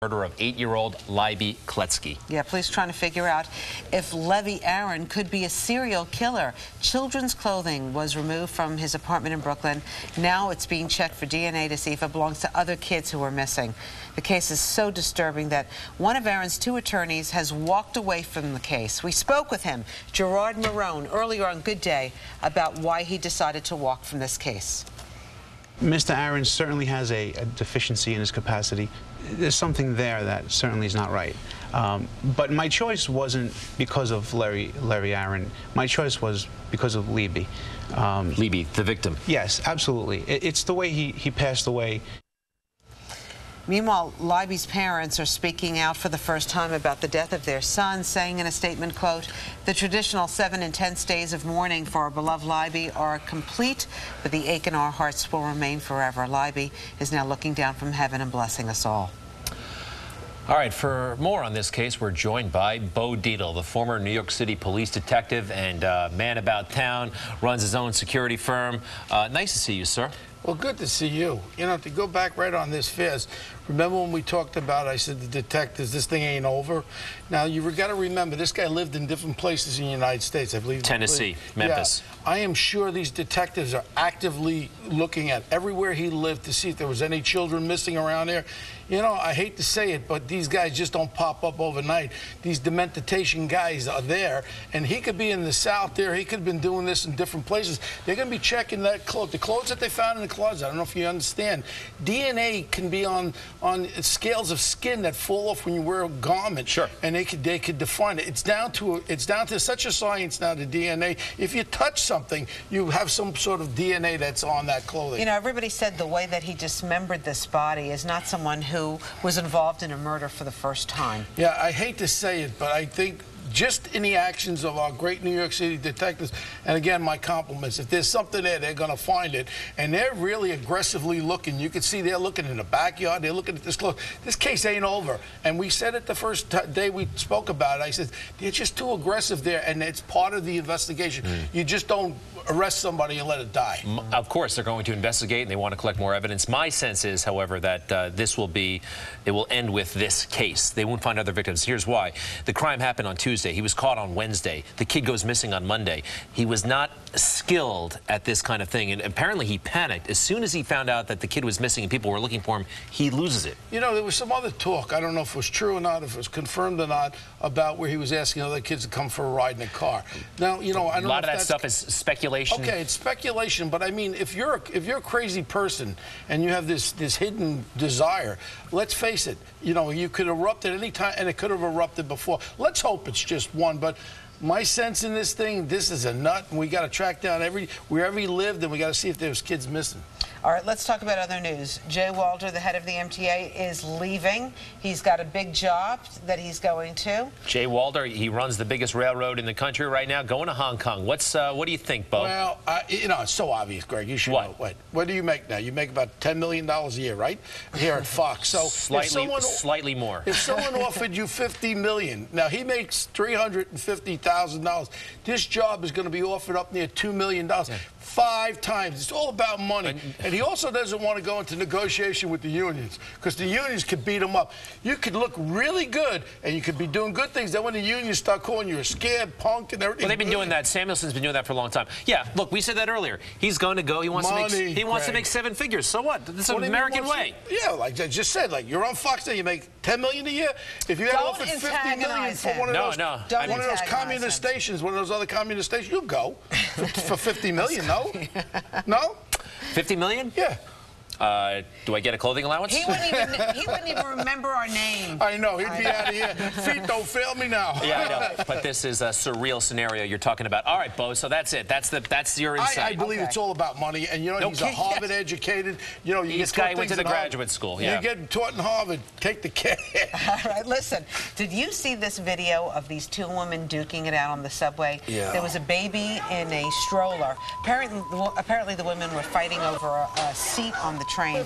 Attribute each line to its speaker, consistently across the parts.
Speaker 1: Murder of 8-year-old Libby Kletsky.
Speaker 2: Yeah, police trying to figure out if Levy Aaron could be a serial killer. Children's clothing was removed from his apartment in Brooklyn. Now it's being checked for DNA to see if it belongs to other kids who are missing. The case is so disturbing that one of Aaron's 2 attorneys has walked away from the case. We spoke with him, Gerard Marone, earlier on Good Day, about why he decided to walk from this case.
Speaker 3: Mr. Aaron certainly has a deficiency in his capacity. There's something there that certainly is not right. But my choice wasn't because of Larry Aaron. My choice was because of Libby.
Speaker 1: Libby, the victim.
Speaker 3: Yes, absolutely. It's the way he passed away.
Speaker 2: Meanwhile, Libby's parents are speaking out for the first time about the death of their son, saying in a statement, quote, "The traditional 7 intense days of mourning for our beloved Libby are complete, but the ache in our hearts will remain forever." Libby is now looking down from heaven and blessing us all.
Speaker 1: All right, for more on this case, we're joined by Beau, the former New York City police detective and man about town, runs his own security firm. Nice to see you, sir.
Speaker 4: Well, good to see you. You know, to go back right on this fast, remember when we talked about, I said, the detectives, this thing ain't over? Now, you've got to remember, this guy lived in different places in the United States. I believe
Speaker 1: Tennessee, Memphis.
Speaker 4: Yeah, I am sure these detectives are actively looking at everywhere he lived to see if there was any children missing around there. You know, I hate to say it, but these guys just don't pop up overnight. These dementation guys are there, and he could be in the South there. He could have been doing this in different places. They're going to be checking that the clothes that they found in the closet. I don't know if you understand. DNA can be on scales of skin that fall off when you wear a garment.
Speaker 1: Sure.
Speaker 4: And they could define it. It's down to such a science now, the DNA. If you touch something, you have some sort of DNA that's on that clothing.
Speaker 2: You know, everybody said the way that he dismembered this body is not someone who was involved in a murder for the first time.
Speaker 4: Yeah, I hate to say it, but I think just in the actions of our great New York City detectives, and again, my compliments, if there's something there, they're going to find it, and they're really aggressively looking. You can see they're looking in the backyard, they're looking at this clothes. This case ain't over, and we said it the first day we spoke about it. I said, they're just too aggressive there, and it's part of the investigation. You just don't arrest somebody and let it die.
Speaker 1: Of course, they're going to investigate, and they want to collect more evidence. My sense is, however, that it will end with this case. They won't find other victims. Here's why. The crime happened on Tuesday. He was caught on Wednesday. The kid goes missing on Monday. He was not skilled at this kind of thing, and apparently he panicked. As soon as he found out that the kid was missing and people were looking for him, he loses it.
Speaker 4: You know, there was some other talk, I don't know if it was true or not, if it was confirmed or not, about where he was asking other kids to come for a ride in a car. Now, you know, I don't know
Speaker 1: a lot of that stuff is speculation.
Speaker 4: Okay, it's speculation, but I mean, if you're a crazy person and you have this hidden desire, let's face it, you know, you could erupt at any time, and it could have erupted before. Let's hope it's just one, but my sense in this thing, this is a nut, and we got to track down wherever he lived, and we got to see if there's kids missing.
Speaker 2: All right, let's talk about other news. Jay Walter, the head of the MTA, is leaving. He's got a big job that he's going to.
Speaker 1: Jay Walter, he runs the biggest railroad in the country right now, going to Hong Kong. What do you think, Beau?
Speaker 4: Well, you know, it's so obvious, Greg. You should know. What do you make now? You make about $10 million a year, right? Here at Fox. So
Speaker 1: slightly more.
Speaker 4: If someone offered you $50 million, now he makes $350,000. This job is going to be offered up near $2 million. Yeah. 5 times. It's all about money. And he also doesn't want to go into negotiation with the unions, because the unions could beat him up. You could look really good, and you could be doing good things. Then when the unions start calling you a scared punk and everything.
Speaker 1: Well, they've been doing that. Samuelson's been doing that for a long time. Yeah, look, we said that earlier. He's going to go. He wants to make 7 figures. So what? This is an American way.
Speaker 4: Yeah, like I just said, like you're on Fox now, you make $10 million a year. If you had offered $50 million for one of those communist stations, one of those other communist stations, you'll go for $50 million. No? No?
Speaker 1: 50 million?
Speaker 4: Yeah.
Speaker 1: Do I get a clothing allowance?
Speaker 2: He wouldn't even remember our name.
Speaker 4: I know. He'd be out of here. Feet don't fail me now.
Speaker 1: Yeah, I know. But this is a surreal scenario you're talking about. All right, Beau, so that's it. That's your insight.
Speaker 4: I believe it's all about money. And, you know, he's a Harvard educated. You know,
Speaker 1: this guy went to the graduate school. Yeah.
Speaker 4: You get taught in Harvard. Take the cash.
Speaker 2: All right, listen. Did you see this video of these 2 women duking it out on the subway?
Speaker 4: Yeah.
Speaker 2: There was a baby in a stroller. Apparently the women were fighting over a seat on the train,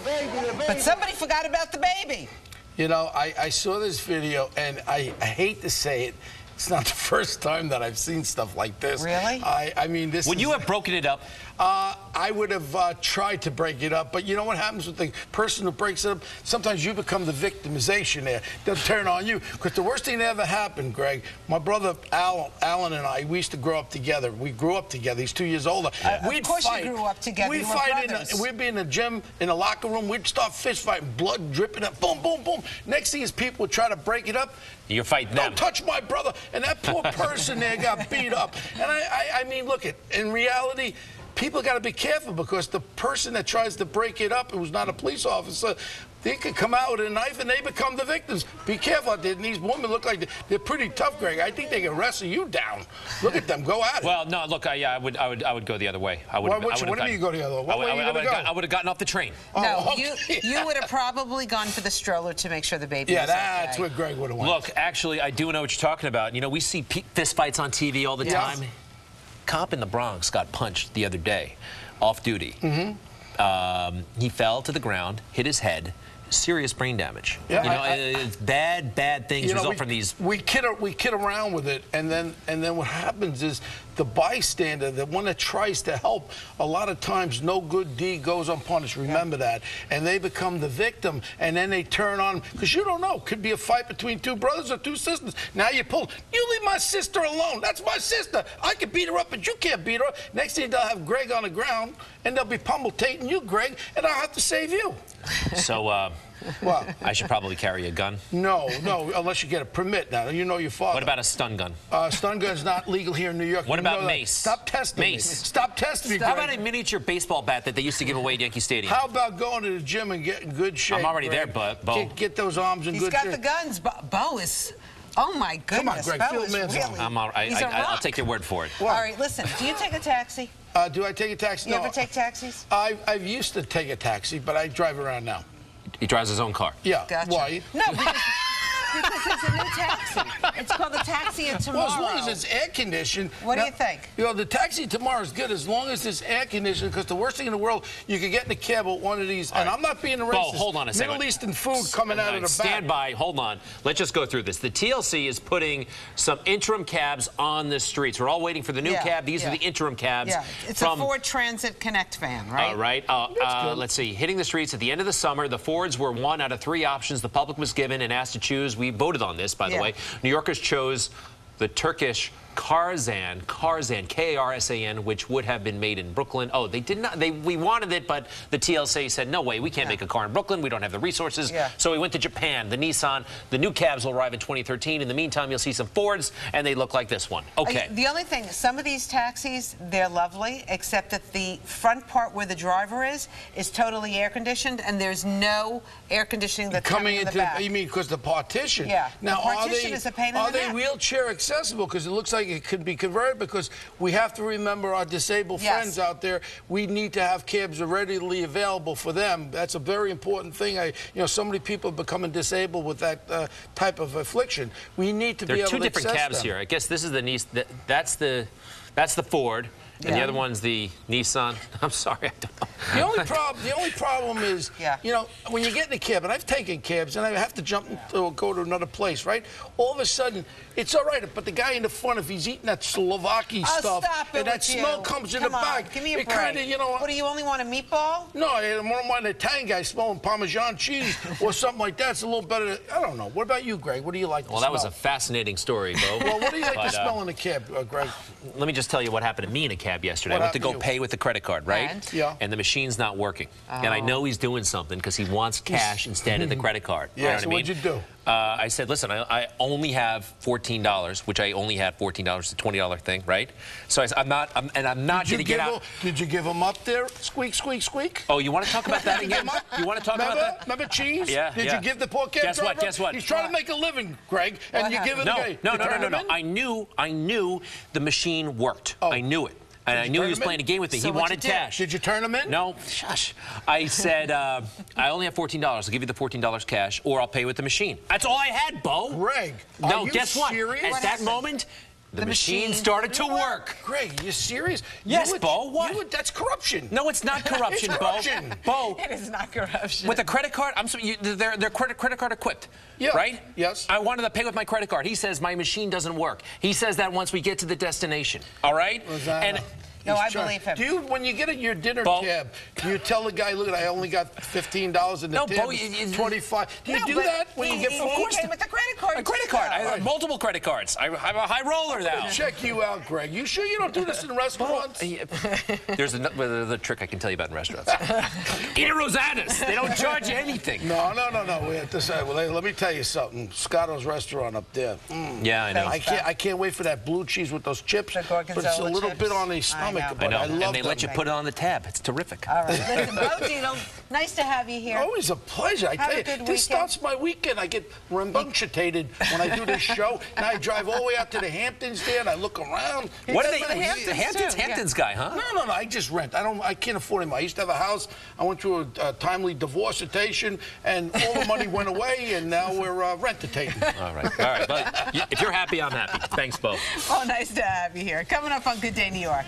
Speaker 2: but somebody forgot about the baby.
Speaker 4: You know, I saw this video, and I hate to say it, it's not the first time that I've seen stuff like this.
Speaker 2: Really?
Speaker 4: I mean, this
Speaker 1: Would you have broken it up?
Speaker 4: I would have tried to break it up, but you know what happens with the person who breaks it up? Sometimes you become the victimization there. They'll turn on you. Because the worst thing that ever happened, Greg, my brother Alan and I, we used to grow up together. We grew up together. He's 2 years older.
Speaker 2: Of course you grew up together.
Speaker 4: We'd fight we'd be in the gym, in the locker room. We'd start fist fighting, blood dripping up, boom, boom, boom. Next thing is people would try to break it up.
Speaker 1: You're fighting them.
Speaker 4: Don't touch my brother. And that poor person there got beat up. And I mean, look, in reality, people got to be careful because the person that tries to break it up, who's not a police officer, they could come out with a knife and they become the victims. Be careful out there. And these women look like they're pretty tough, Greg. I think they can wrestle you down. Look at them. Go at it.
Speaker 1: Well, no, look, I would go the other way.
Speaker 4: What do you mean you go the other way? What way are you going to go?
Speaker 1: I would have gotten off the train.
Speaker 2: No,
Speaker 4: okay.
Speaker 2: you would have probably gone for the stroller to make sure the baby was
Speaker 4: that's
Speaker 2: okay.
Speaker 4: what Greg would have wanted.
Speaker 1: Look, actually, I do know what you're talking about. You know, we see fist fights on TV all the time. Cop in the Bronx got punched the other day, off duty. He fell to the ground, hit his head. Serious brain damage. Yeah, you know, it's bad things result from these.
Speaker 4: We kid around with it, and then what happens is the bystander, the one that tries to help, a lot of times no good deed goes unpunished. Remember that, and they become the victim, and then they turn on because you don't know. Could be a fight between two brothers or two sisters. Now you pull. You leave my sister alone. That's my sister. I can beat her up, but you can't beat her up. Next thing they'll have Greg on the ground, and they'll be pummel-tating you, Greg, and I'll have to save you.
Speaker 1: So,
Speaker 4: what?
Speaker 1: I should probably carry a gun?
Speaker 4: No, unless you get a permit now. You know your father.
Speaker 1: What about a stun gun?
Speaker 4: Stun gun's not legal here in New York.
Speaker 1: What about mace?
Speaker 4: Stop testing me. Stop testing me, Greg.
Speaker 1: How about a miniature baseball bat that they used to give away at Yankee Stadium?
Speaker 4: How about going to the gym and getting good shape,
Speaker 1: I'm already
Speaker 4: Greg?
Speaker 1: there, Beau.
Speaker 4: Get those arms in good shape.
Speaker 2: He's got the guns. Beau is... Oh, my goodness.
Speaker 4: Come on, Greg.
Speaker 2: Beau
Speaker 4: Field
Speaker 2: is
Speaker 4: man's
Speaker 2: really...
Speaker 1: I'm all right. I'll take your word for it.
Speaker 2: All right, listen. Do you take a taxi?
Speaker 4: Do I take a taxi?
Speaker 2: You
Speaker 4: No.
Speaker 2: ever take taxis?
Speaker 4: I've used to take a taxi, but I drive around now.
Speaker 1: He drives his own car.
Speaker 4: Yeah.
Speaker 2: Gotcha.
Speaker 4: Why?
Speaker 2: No, because it's a new taxi. It's called the taxi of tomorrow.
Speaker 4: Well, as long as it's air conditioned.
Speaker 2: What do you think?
Speaker 4: You know, the taxi tomorrow is good as long as it's air conditioned, because the worst thing in the world, you could get in a cab with one of these, and I'm not being racist.
Speaker 1: Beau, hold on a second.
Speaker 4: Middle Eastern food coming out of the back.
Speaker 1: Stand by. Hold on. Let's just go through this. The TLC is putting some interim cabs on the streets. We're all waiting for the new cab. These are the interim cabs.
Speaker 2: Yeah, it's a Ford Transit Connect van, right?
Speaker 1: All right. Let's see. Hitting the streets at the end of the summer. The Fords were one out of 3 options the public was given and asked to choose. We voted on this, by the way. New Yorkers chose the Turkish Karsan, K-A-R-S-A-N, which would have been made in Brooklyn. Oh, they did not. We wanted it, but the TLC said, no way, we can't make a car in Brooklyn. We don't have the resources. So we went to Japan. The Nissan, the new cabs will arrive in 2013. In the meantime, you'll see some Fords, and they look like this one. Okay.
Speaker 2: The only thing, some of these taxis, they're lovely, except that the front part where the driver is totally air conditioned, and there's no air conditioning that's coming in the back.
Speaker 4: You mean because the partition?
Speaker 2: Yeah.
Speaker 4: Now,
Speaker 2: the partition is a pain in the neck.
Speaker 4: Are they wheelchair accessible? Because it looks like it could be converted, because we have to remember our disabled friends out there. We need to have cabs readily available for them. That's a very important thing. You know, so many people are becoming disabled with that type of affliction. We need to be able to access them.
Speaker 1: There are 2 different cabs here. I guess this is the Nissan. That's the Ford. And the other one's the Nissan. I'm sorry, I don't know.
Speaker 4: The only problem is, you know, when you get in a cab, and I've taken cabs, and I have to jump or go to another place, right? All of a sudden, it's all right, but the guy in the front, if he's eating that Slovaki stuff, and that smell comes in the back,
Speaker 2: give me a break.
Speaker 4: Kinda, you know,
Speaker 2: what do you only want, a meatball?
Speaker 4: No, I don't want an Italian guy smelling Parmesan cheese or something like that. It's a little better. I don't know. What about you, Greg? What do you like to smell?
Speaker 1: Well, that was a fascinating story, Beau.
Speaker 4: Well, what do you like to smell in a cab, Greg?
Speaker 1: Let me just tell you what happened to me in a cab yesterday. I went to go pay with the credit card, right? And the machine's not working. And I know he's doing something because he wants cash instead of the credit card.
Speaker 4: Yeah, you know what I mean? What'd you do?
Speaker 1: I said, listen, I only have $14, which I only had $14. It's a $20 thing, right? So I said, I'm not going to get out.
Speaker 4: Did you give him up there? Squeak, squeak, squeak.
Speaker 1: Oh, you want to talk about that again? You want to talk about that?
Speaker 4: Remember cheese?
Speaker 1: Yeah.
Speaker 4: Did you give the poor cab driver?
Speaker 1: Guess what?
Speaker 4: He's trying to make a living, Greg, and you give it away.
Speaker 1: No. I knew the machine worked. I knew it. And I knew he was playing a game with me.
Speaker 2: So
Speaker 1: he wanted cash.
Speaker 4: Did you turn him in?
Speaker 1: No. Shush. I said, I only have $14. I'll give you the $14 cash, or I'll pay with the machine. That's all I had, Beau.
Speaker 4: Greg,
Speaker 1: no,
Speaker 4: are you
Speaker 1: guess what?
Speaker 4: serious?
Speaker 1: At that moment, The machine started to work.
Speaker 4: Greg, you serious?
Speaker 1: Yes, Beau. What?
Speaker 4: That's corruption.
Speaker 1: No, it's not corruption,
Speaker 4: It's corruption.
Speaker 1: Beau.
Speaker 2: It is not corruption.
Speaker 1: With a credit card, they're credit card equipped.
Speaker 4: Yeah.
Speaker 1: Right?
Speaker 4: Yes.
Speaker 1: I wanted to pay with my credit card. He says my machine doesn't work. He says that once we get to the destination. All right?
Speaker 4: Rosanna.
Speaker 2: No, I believe him.
Speaker 4: Do you, when you get at your dinner
Speaker 1: Beau.
Speaker 4: tab, do you tell the guy, look, I only got $15 in the
Speaker 1: No,
Speaker 4: tab,
Speaker 1: Beau, you-
Speaker 4: 25? Do you
Speaker 2: No,
Speaker 4: do
Speaker 2: but
Speaker 4: that when you get?
Speaker 2: he
Speaker 4: Of course.
Speaker 2: came with the credit card.
Speaker 1: A credit card. I have
Speaker 4: Right.
Speaker 1: multiple credit cards. I'm a high roller now.
Speaker 4: Check you out, Greg. You sure you don't do this in restaurants?
Speaker 1: There's another trick I can tell you about in restaurants. Eat at Rosanna's. They don't charge you anything.
Speaker 4: No. Let me tell you something. Scotto's restaurant up there.
Speaker 1: Yeah, I know.
Speaker 4: I can't wait for that blue cheese with those chips.
Speaker 2: The
Speaker 4: But it's a
Speaker 2: gorgonzola
Speaker 4: little
Speaker 2: chips.
Speaker 4: bit on the stomach.
Speaker 2: know.
Speaker 4: But I love
Speaker 1: And they
Speaker 4: them.
Speaker 1: let you put it on the tab. It's terrific.
Speaker 2: All right. Listen, Beau Dietl, nice to have you here.
Speaker 4: Always a pleasure. I
Speaker 2: Have
Speaker 4: tell
Speaker 2: a
Speaker 4: you,
Speaker 2: good
Speaker 4: this
Speaker 2: weekend.
Speaker 4: starts my weekend. I get rambunctiated when I do this show, and I drive all the way out to the Hamptons there, and I look around.
Speaker 1: What are
Speaker 2: does
Speaker 1: they?
Speaker 2: the Hamptons,
Speaker 1: The Hamptons?
Speaker 2: too, yeah.
Speaker 1: Hamptons guy, huh?
Speaker 4: No. I just rent. I can't afford it. I used to have a house. I went through a timely divorceation, and all the money went away, and now we're rent-a-tating.
Speaker 1: All right. But if you're happy, I'm happy. Thanks, Beau.
Speaker 2: Oh, nice to have you here. Coming up on Good Day New York.